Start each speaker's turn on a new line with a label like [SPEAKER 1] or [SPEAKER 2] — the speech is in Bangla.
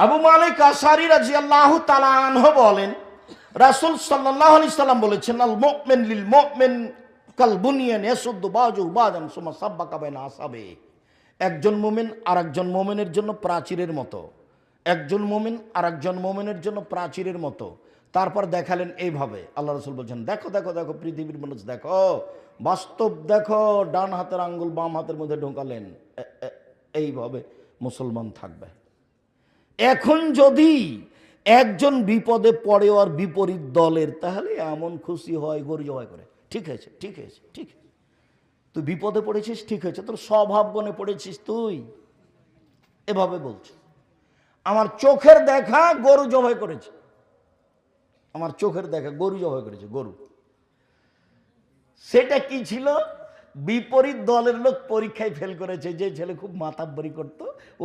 [SPEAKER 1] আবু মালিক আশআরী রাদিয়াল্লাহু তাআলা আনহু বলেন, রাসূল সাল্লাল্লাহু আলাইহি সাল্লাম বলেছেন, আল মুমিন লিল মুমিন কাল বুনিয়ান ইয়াসুদ্দু বাযুহু বাযান সুম্মা সাব্বাকা বাইনা আসাবে। একজন মুমিন আরেকজন মুমিনের জন্য প্রাচীরের মতো, একজন মুমিন আরেকজন মুমিনের জন্য প্রাচীরের মতো। তারপর দেখালেন এইভাবে, আল্লাহ রাসূল বলছেন, দেখো দেখো দেখো পৃথিবীর মানুষ দেখো, বাস্তব দেখো, ডান হাতের আঙ্গুল বাম হাতের মধ্যে ঢোকালেন, এইভাবে মুসলমান থাকবে। এখন যদি একজন বিপদে পড়ে আর বিপরীত দলের, তাহলে এমন খুশি হয়, গরু জবাই করে, ঠিক আছে ঠিক আছে ঠিক আছে, তুই বিপদে পড়েছিস, ঠিক আছে, তোর স্বভাব গুণে পড়েছিস তুই, এভাবে বলছে। আমার চোখের দেখা গরু জবাই করেছে, আমার চোখের দেখা গরু জবাই করেছে, গরু। সেটা কি ছিল? বিপরীত দলের লোক পরীক্ষায় ফেল করেছে, যে ছেলে খুব মাতাব্বরি করতো ও